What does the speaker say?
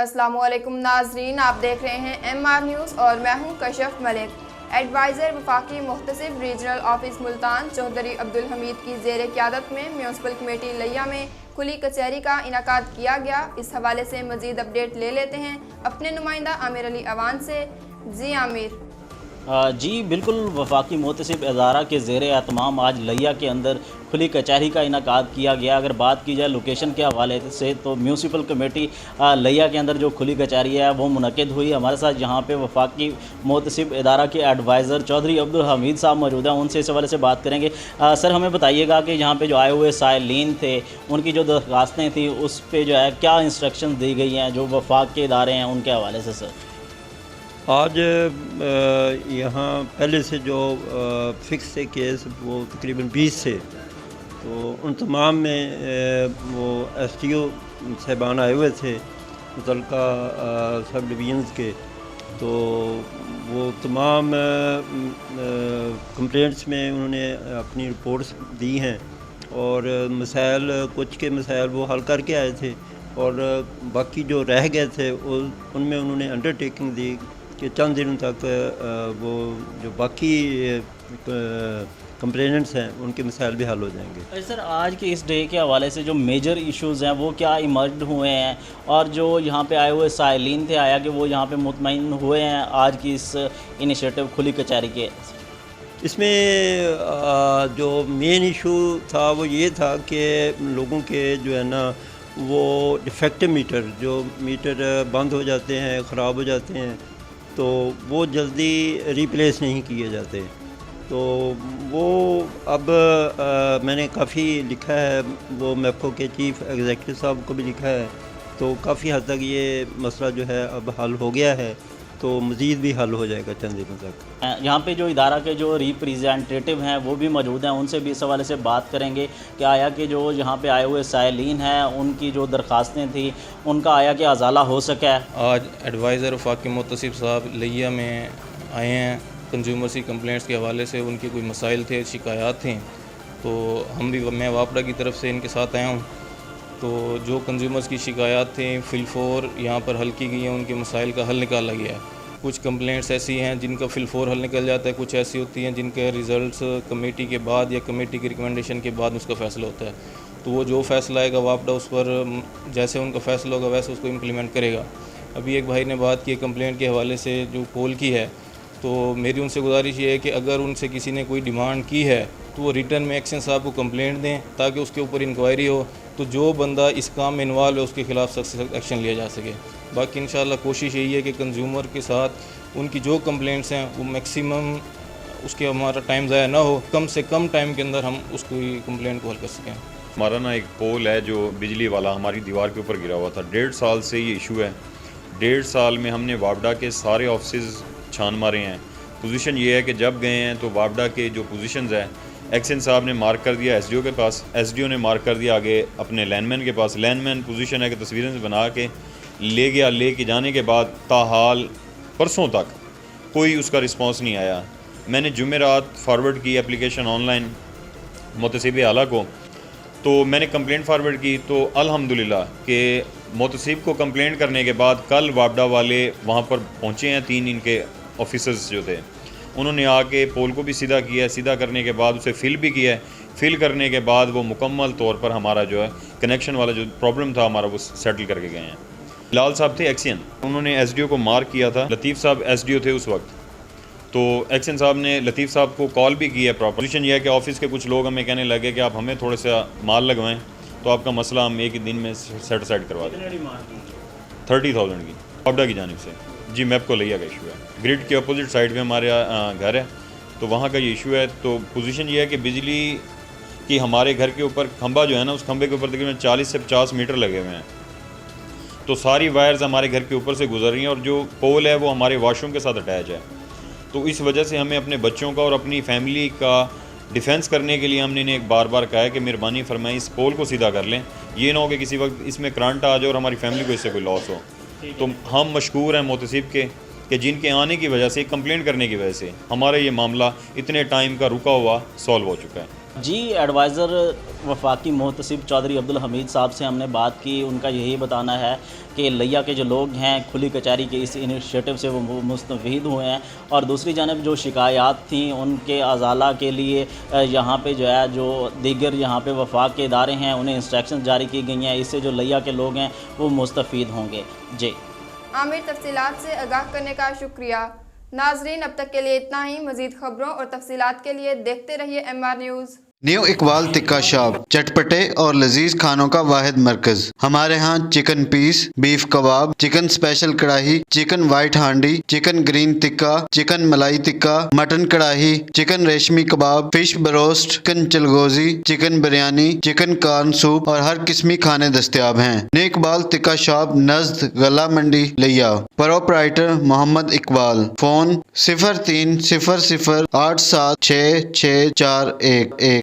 अस्सलामुअलैकुम नाजरीन, आप देख रहे हैं MR न्यूज़ और मैं हूं कशफ मलिक। एडवाइज़र वफाकी मुख्तसिब रीजनल ऑफिस मुल्तान चौधरी अब्दुल हमीद की ज़ेर क़यादत में म्यूनसिपल कमेटी लिया में खुली कचहरी का इनाकाद किया गया। इस हवाले से मज़ीद अपडेट ले लेते हैं अपने नुमाइंदा आमिर अली अवान से। जी आमिर। जी बिल्कुल, वफाकी मुहतसिब इदारा के ज़ेर एहतमाम आज लिया के अंदर खुली कचहरी का इनाकाद किया गया। अगर बात की जाए लोकेशन के हवाले से तो म्यूनसिपल कमेटी लिया के अंदर जो खुली कचहरी है वो मुनक़िद हुई। हमारे साथ यहाँ पे वफाकी मुहतसिब इदारा के एडवाइज़र चौधरी अब्दुल हमीद साहब मौजूद हैं, उनसे इस हवाले से बात करेंगे। सर, हमें बताइएगा कि यहाँ पे जो आए हुए साइलीन थे उनकी जो दरख्वास्तें थी उस पर जो है क्या इंस्ट्रक्शन दी गई हैं जो वफाक के इदारे हैं उनके हवाले से। सर, आज यहाँ पहले से जो फ़िक्स थे केस वो तकरीबन 20 थे, तो उन तमाम में वो STO साहबान आए हुए थे मुतल्लिका सब डिवीज़न्स के, तो वो तमाम कंप्लेंट्स में उन्होंने अपनी रिपोर्ट्स दी हैं और मसाइल कुछ के मसाइल वो हल करके आए थे और बाकी जो रह गए थे उनमें उन्होंने अंडरटेकिंग दी कि चंद दिनों तक वो जो बाकी कंप्लेनेंट्स हैं उनके मसाइल भी हल हो जाएंगे। सर, आज के इस डे के हवाले से जो मेजर इश्यूज़ हैं वो क्या इमर्ज हुए हैं और जो यहाँ पे आए हुए साइलीन थे आया कि वो यहाँ पे मुतमईन हुए हैं आज की इस इनिशिएटिव खुली कचहरी के? इसमें जो मेन इशू था वो ये था कि लोगों के जो है ना वो डिफेक्टिव मीटर, जो मीटर बंद हो जाते हैं, ख़राब हो जाते हैं, तो वो जल्दी रिप्लेस नहीं किए जाते। तो वो अब मैंने काफ़ी लिखा है, वो मैपको के चीफ़ एग्जीक्यूटिव साहब को भी लिखा है, तो काफ़ी हद तक ये मसला जो है अब हल हो गया है, तो मज़ीद भी हल हो जाएगा चंद दिनों तक। यहाँ पे जो इदारा के जो रिप्रेजेंटेटिव हैं वो भी मौजूद हैं, उनसे भी इस हवाले से बात करेंगे कि आया कि जो यहाँ पे आए हुए साइलीन हैं उनकी जो दरख्वास्तें थी उनका आया कि अजाला हो सका है। आज एडवाइज़र वफाकी मुहतसिब साहब लिया में आए हैं कंज्यूमर्स की कंप्लेंट्स के हवाले से। उनके कोई मसाइल थे, शिकायत थी, तो मैं वापडा की तरफ से इनके साथ आया हूँ। तो जो कंज्यूमर्स की शिकायत थी फिल-4 यहाँ पर हल की गई हैं, उनके मसाइल का हल निकाला गया है। कुछ कंप्लेंट्स ऐसी हैं जिनका फिल-4 हल निकल जाता है, कुछ ऐसी होती हैं जिनके रिज़ल्ट्स कमेटी के बाद या कमेटी की रिकमेंडेशन के बाद उसका फ़ैसला होता है। तो वो जो फ़ैसला आएगा वापडा उस पर जैसे उनका फ़ैसला होगा वैसे उसको इम्प्लीमेंट करेगा। अभी एक भाई ने बात की कंप्लेंट के हवाले से जो पोल की है, तो मेरी उनसे गुजारिश ये है कि अगर उनसे किसी ने कोई डिमांड की है तो वो रिटर्न में एक्शन साहब को कंप्लेंट दें ताकि उसके ऊपर इंक्वायरी हो, तो जो बंदा इस काम में इन्वॉल्व है उसके ख़िलाफ़ सख्त एक्शन लिया जा सके। बाकी इंशाल्लाह कोशिश यही है कि कंज्यूमर के साथ उनकी जो कंप्लेंट्स हैं वो मैक्सिमम उसके हमारा टाइम ज़ाया ना हो, कम से कम टाइम के अंदर हम उसको कंप्लेंट को हल कर सकें। हमारा ना एक पोल है जो बिजली वाला हमारी दीवार के ऊपर गिरा हुआ था, 1.5 साल से ये इशू है। 1.5 साल में हमने वापडा के सारे ऑफिस छान मारे हैं। पोजीशन ये है कि जब गए हैं तो वापडा के जो पोजीशंस हैं एक्शन साहब ने मार्क कर दिया SDO के पास, SDO ने मार्क कर दिया आगे अपने लैंडमैन के पास। लैंडमैन पोजीशन है कि तस्वीरें से बना के ले गया, ले के जाने के बाद ताहाल परसों तक कोई उसका रिस्पांस नहीं आया। मैंने जुमेरात फॉरवर्ड की एप्लीकेशन ऑनलाइन मुहतसिब आला को, तो मैंने कंप्लेंट फॉरवर्ड की, तो अल्हम्दुलिल्लाह कि मुहतसिब को कंप्लेंट करने के बाद कल वापडा वाले वहाँ पर पहुँचे हैं। 3 इनके ऑफिसर्स जो थे उन्होंने आके पोल को भी सीधा किया, सीधा करने के बाद उसे फिल भी किया है। फिल करने के बाद वो मुकम्मल तौर पर हमारा जो है कनेक्शन वाला जो प्रॉब्लम था हमारा वो सेटल करके गए हैं। लाल साहब थे एक्शन, उन्होंने SDO को मार्क किया था। लतीफ़ साहब SDO थे उस वक्त, तो एक्शन साहब ने लतीफ़ साहब को कॉल भी की है। प्रॉपोजिशन यह है कि ऑफिस के कुछ लोग हमें कहने लगे कि आप हमें थोड़े सा माल लगवाएं तो आपका मसला हम एक ही दिन में सेटिस्फाइड करवा दें। 30,000 की वापडा की जानिब से। जी, मैप को लिया का इशू है, ग्रिड के अपोजिट साइड में हमारे घर है, तो वहाँ का ये इशू है। तो पोजीशन ये है कि बिजली की हमारे घर के ऊपर खंबा जो है ना, उस खंबे के ऊपर तकरीबन 40 से 50 मीटर लगे हुए हैं, तो सारी वायर्स हमारे घर के ऊपर से गुजर रही हैं और जो पोल है वो हमारे वॉशरूम के साथ अटैच है। तो इस वजह से हमें अपने बच्चों का और अपनी फैमिली का डिफेंस करने के लिए हमने इन्हें एक बार बार कहा है कि मेहरबानी फरमाई इस पोल को सीधा कर लें, ये ना हो कि किसी वक्त इसमें करंट आ जाए और हमारी फैमिली को इससे कोई लॉस हो। तो हम मशकूर हैं मुहतसिब के कि जिनके आने की वजह से, कंप्लेंट करने की वजह से हमारा ये मामला इतने टाइम का रुका हुआ सॉल्व हो चुका है। जी एडवाइज़र वफाकी मोहतसिब चौधरी अब्दुल हमीद साहब से हमने बात की। उनका यही बताना है कि लिया के जो लोग हैं खुली कचहरी के इस इनिशिएटिव से वो मुस्तफ़ीद हुए हैं और दूसरी जानब जो शिकायत थी उनके अजाला के लिए यहाँ पे जो है जो दीगर यहाँ पे वफाक के इदारे हैं उन्हें इंस्ट्रक्शन जारी की गई हैं। इससे जो लिया के लोग हैं वो मुस्तफ़ीद होंगे। जी आमिर, तफसीलात से आगाह करने का शुक्रिया। नाजरीन, अब तक के लिए इतना ही। मज़ीद खबरों और तफसीलात के लिए देखते रहिए MR news. New Iqbal tikka shop, चटपटे और लजीज खानों का वाहिद मरकज। हमारे यहाँ chicken piece, beef kebab, chicken special kadhai, chicken white handi, chicken green tikka, chicken malai tikka, mutton kadhai, chicken reshmi kebab, fish broast, chicken चलगोजी, chicken biryani, chicken corn soup और हर किस्मी खाने दस्तयाब हैं। न्यू इकबाल टिक्का शॉप, नज़द गला मंडी लिया। प्रोपराइटर मोहम्मद इकबाल। फ़ोन 0300 8766411।